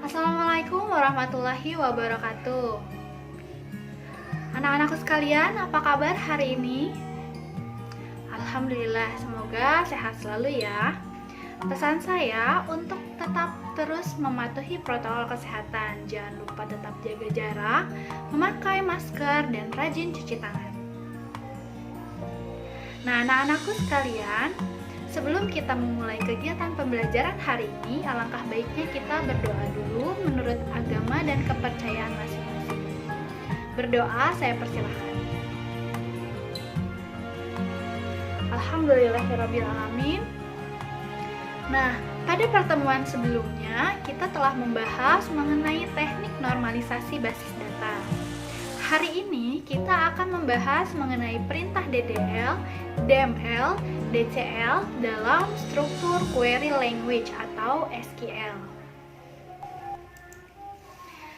Assalamualaikum warahmatullahi wabarakatuh. Anak-anakku sekalian, apa kabar hari ini? Alhamdulillah, semoga sehat selalu ya. Pesan saya untuk tetap terus mematuhi protokol kesehatan. Jangan lupa tetap jaga jarak, memakai masker, dan rajin cuci tangan. Nah, anak-anakku sekalian, sebelum kita memulai kegiatan pembelajaran hari ini, alangkah baiknya kita berdoa dulu menurut agama dan kepercayaan masing-masing. Berdoa, saya persilahkan. Alhamdulillahirrabbilalamin. Nah, pada pertemuan sebelumnya, kita telah membahas mengenai teknik normalisasi basis data. Hari ini kita akan membahas mengenai perintah DDL, DML, DCL dalam struktur query language atau SQL.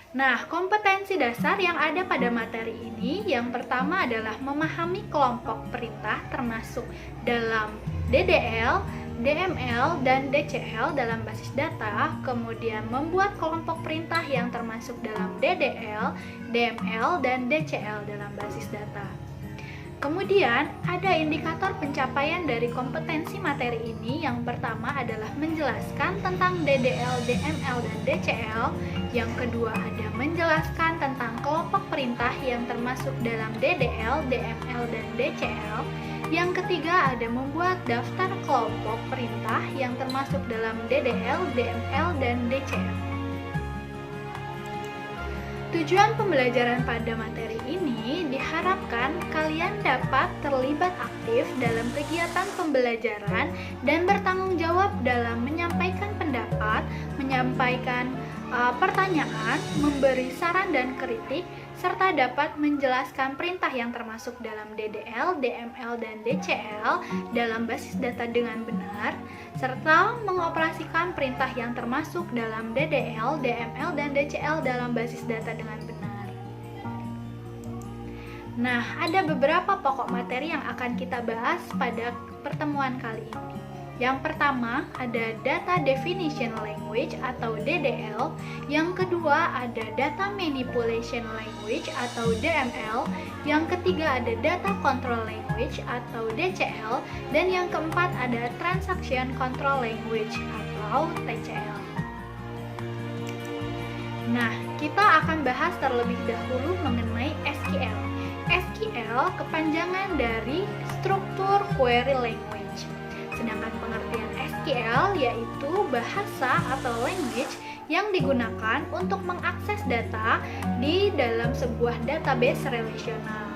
Nah, kompetensi dasar yang ada pada materi ini yang pertama adalah memahami kelompok perintah termasuk dalam DDL, DML, dan DCL dalam basis data, kemudian membuat kelompok perintah yang termasuk dalam DDL, DML, dan DCL dalam basis data. Kemudian, ada indikator pencapaian dari kompetensi materi ini. Yang pertama adalah menjelaskan tentang DDL, DML, dan DCL. Yang kedua ada menjelaskan tentang kelompok perintah yang termasuk dalam DDL, DML, dan DCL. Yang ketiga ada membuat daftar kelompok perintah yang termasuk dalam DDL, DML, dan DCL. Tujuan pembelajaran pada materi ini diharapkan kalian dapat terlibat aktif dalam kegiatan pembelajaran dan bertanggung jawab dalam menyampaikan pendapat, menyampaikan pertanyaan, memberi saran dan kritik, serta dapat menjelaskan perintah yang termasuk dalam DDL, DML, dan DCL dalam basis data dengan benar, serta mengoperasikan perintah yang termasuk dalam DDL, DML, dan DCL dalam basis data dengan benar. Nah, ada beberapa pokok materi yang akan kita bahas pada pertemuan kali ini. Yang pertama ada Data Definition Language atau DDL. Yang kedua ada Data Manipulation Language atau DML. Yang ketiga ada Data Control Language atau DCL. Dan yang keempat ada Transaction Control Language atau TCL. Nah, kita akan bahas terlebih dahulu mengenai SQL. SQL kepanjangan dari Struktur Query Language. Sedangkan pengertian SQL yaitu bahasa atau language yang digunakan untuk mengakses data di dalam sebuah database relasional.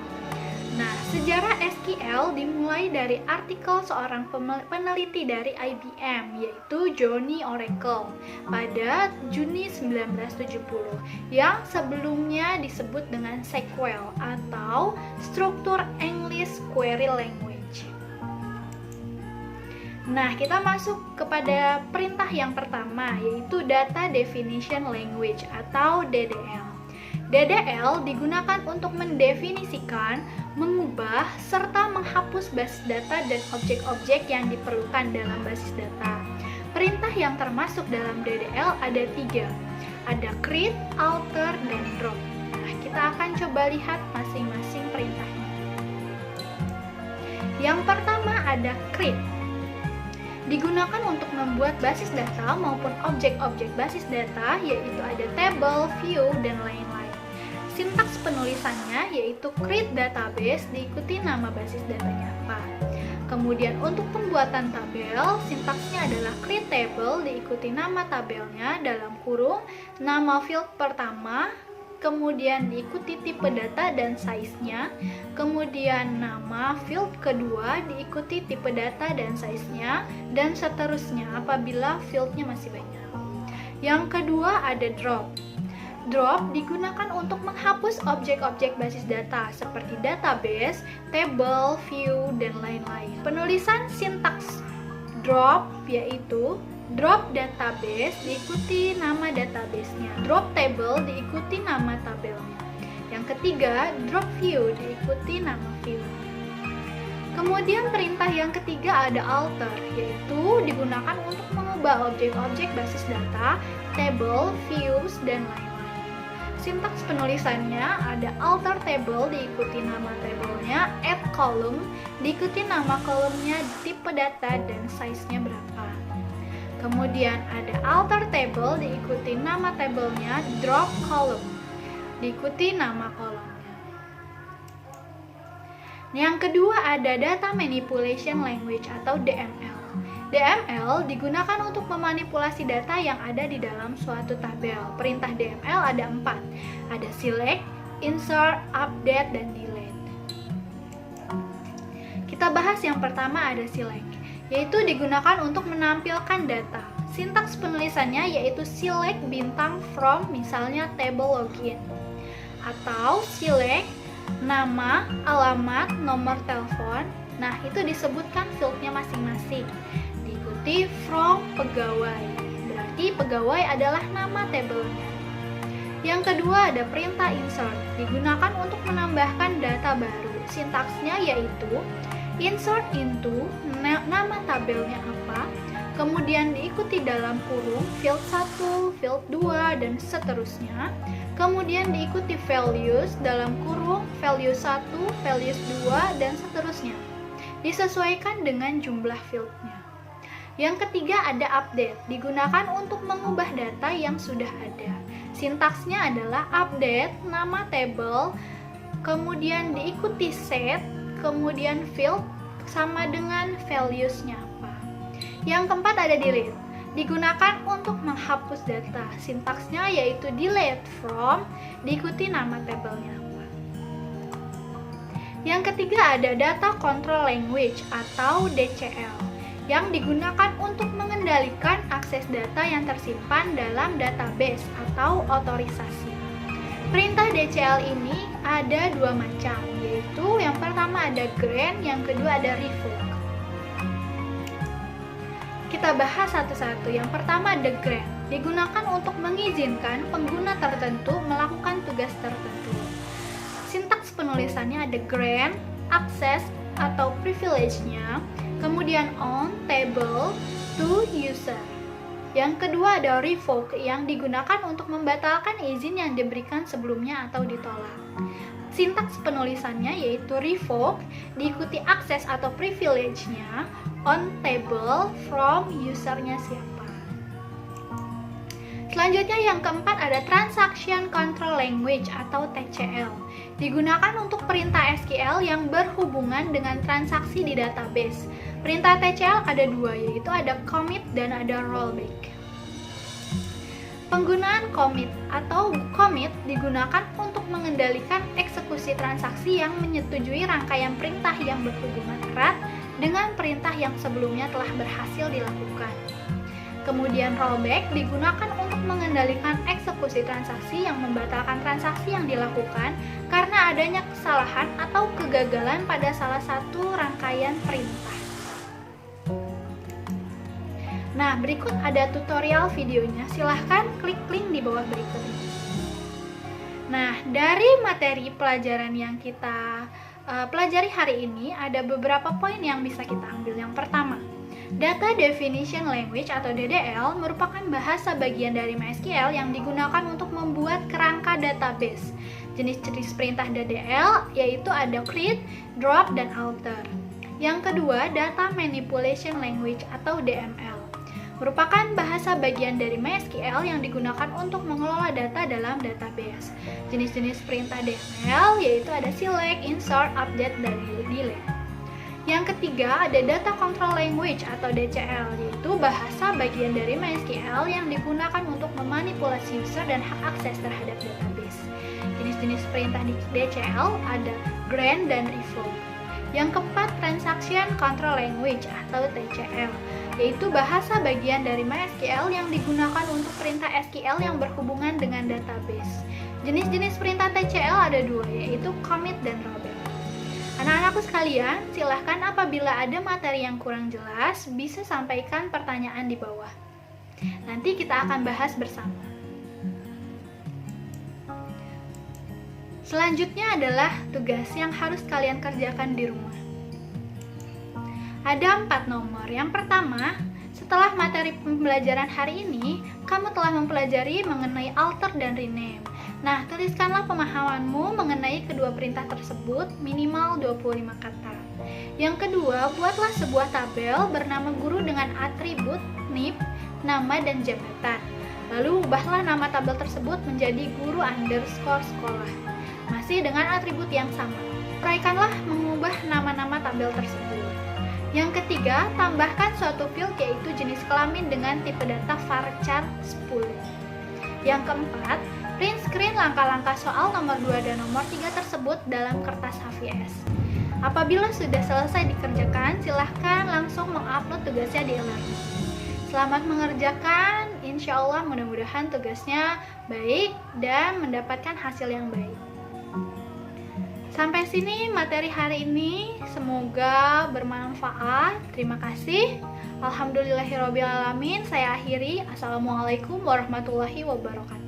Nah, sejarah SQL dimulai dari artikel seorang peneliti dari IBM yaitu Johnny Oracle pada Juni 1970 yang sebelumnya disebut dengan SQL atau Struktur English Query Language. Nah, kita masuk kepada perintah yang pertama, yaitu Data Definition Language atau DDL. DDL digunakan untuk mendefinisikan, mengubah, serta menghapus basis data dan objek-objek yang diperlukan dalam basis data. Perintah yang termasuk dalam DDL ada 3. Ada create, alter, dan drop. Nah, kita akan coba lihat masing-masing perintahnya. Yang pertama ada create. Digunakan untuk membuat basis data maupun objek-objek basis data, yaitu ada table, view, dan lain-lain. Sintaks penulisannya yaitu create database diikuti nama basis datanya apa. Kemudian untuk pembuatan tabel, sintaksnya adalah create table diikuti nama tabelnya dalam kurung, nama field pertama, kemudian diikuti tipe data dan size-nya, kemudian nama field kedua diikuti tipe data dan size-nya, dan seterusnya apabila field-nya masih banyak. Yang kedua ada drop. Drop digunakan untuk menghapus objek-objek basis data seperti database, table, view, dan lain-lain. Penulisan sintaks drop yaitu drop database diikuti nama database-nya, drop table diikuti nama tabelnya. Yang ketiga, drop view diikuti nama view. Kemudian perintah yang ketiga ada alter, yaitu digunakan untuk mengubah mengubah objek-objek basis data, table, views, dan lain-lain. Sintaks penulisannya ada alter table diikuti nama tabelnya, add column diikuti nama kolomnya, tipe data, dan size-nya berapa. Kemudian ada alter table diikuti nama tabelnya, drop column diikuti nama kolomnya. Yang kedua ada data manipulation language atau DML. DML digunakan untuk memanipulasi data yang ada di dalam suatu tabel. Perintah DML ada 4. Ada select, insert, update, dan delete. Kita bahas yang pertama ada select, yaitu digunakan untuk menampilkan data. Sintaks penulisannya yaitu select bintang from misalnya table login. Atau select nama, alamat, nomor telepon. Nah, itu disebutkan fieldnya masing-masing. Diikuti from pegawai. Berarti pegawai adalah nama tabelnya. Yang kedua ada perintah insert. Digunakan untuk menambahkan data baru. Sintaksnya yaitu insert into nama tabelnya apa, kemudian diikuti dalam kurung field 1, field 2, dan seterusnya. Kemudian diikuti values dalam kurung value 1, values 2, dan seterusnya. Disesuaikan dengan jumlah fieldnya. Yang ketiga ada update, digunakan untuk mengubah data yang sudah ada. Sintaksnya adalah update, nama table, kemudian diikuti set, kemudian field, sama dengan values-nya apa. Yang keempat ada delete, digunakan untuk menghapus data. Sintaksnya yaitu delete from, diikuti nama tabelnya apa. Yang ketiga ada data control language atau DCL, yang digunakan untuk mengendalikan akses data yang tersimpan dalam database atau otorisasi. Perintah DCL ini ada 2 macam, yaitu yang pertama ada grant, yang kedua ada revoke. Kita bahas satu-satu. Yang pertama ada grant, digunakan untuk mengizinkan pengguna tertentu melakukan tugas tertentu. Sintaks penulisannya ada grant, access atau privilege-nya, kemudian on, table, to, user. Yang kedua ada revoke, yang digunakan untuk membatalkan izin yang diberikan sebelumnya atau ditolak. Sintaks penulisannya yaitu revoke, diikuti akses atau privilege-nya, on table, from, usernya siapa. Selanjutnya yang keempat ada Transaction Control Language atau TCL. Digunakan untuk perintah SQL yang berhubungan dengan transaksi di database. Perintah TCL ada 2, yaitu ada commit dan ada rollback. Penggunaan commit atau commit digunakan untuk mengendalikan eksekusi transaksi yang menyetujui rangkaian perintah yang berhubungan erat dengan perintah yang sebelumnya telah berhasil dilakukan. Kemudian rollback digunakan untuk mengendalikan eksekusi transaksi yang membatalkan transaksi yang dilakukan karena adanya kesalahan atau kegagalan pada salah satu rangkaian perintah. Nah, berikut ada tutorial videonya, silahkan klik link di bawah berikut ini. Nah, dari materi pelajaran yang kita pelajari hari ini, ada beberapa poin yang bisa kita ambil. Yang pertama, Data Definition Language atau DDL merupakan bahasa bagian dari MySQL yang digunakan untuk membuat kerangka database. Jenis-jenis perintah DDL yaitu ada create, drop, dan alter. Yang kedua, Data Manipulation Language atau DML merupakan bahasa bagian dari MySQL yang digunakan untuk mengelola data dalam database. Jenis-jenis perintah DML yaitu ada select, insert, update, dan delete. Yang ketiga ada Data Control Language atau DCL, yaitu bahasa bagian dari MySQL yang digunakan untuk memanipulasi user dan hak akses terhadap database. Jenis-jenis perintah di DCL ada grant dan revoke. Yang keempat, Transaction Control Language atau TCL, yaitu bahasa bagian dari MySQL yang digunakan untuk perintah SQL yang berhubungan dengan database. Jenis-jenis perintah TCL ada 2, yaitu commit dan rollback. Anak-anakku sekalian, silahkan apabila ada materi yang kurang jelas, bisa sampaikan pertanyaan di bawah. Nanti kita akan bahas bersama. Selanjutnya adalah tugas yang harus kalian kerjakan di rumah. Ada 4 nomor. Yang pertama, Setelah materi pembelajaran hari ini, kamu telah mempelajari mengenai alter dan rename. Nah, tuliskanlah pemahamanmu mengenai kedua perintah tersebut minimal 25 kata. Yang kedua, buatlah sebuah tabel bernama guru dengan atribut, NIP, nama, dan jabatan. Lalu ubahlah nama tabel tersebut menjadi guru underscore sekolah, masih dengan atribut yang sama. Uraikanlah mengubah nama-nama tabel tersebut. Yang ketiga, tambahkan suatu field yaitu jenis kelamin dengan tipe data varchar 10. Yang keempat, print screen langkah-langkah soal nomor 2 dan nomor 3 tersebut dalam kertas HVS. Apabila sudah selesai dikerjakan, silahkan langsung mengupload tugasnya di e-learning. Selamat mengerjakan, insya Allah mudah-mudahan tugasnya baik dan mendapatkan hasil yang baik. Sampai sini materi hari ini, semoga bermanfaat. Terima kasih. Alhamdulillahirrabbilalamin. Saya akhiri. Assalamualaikum warahmatullahi wabarakatuh.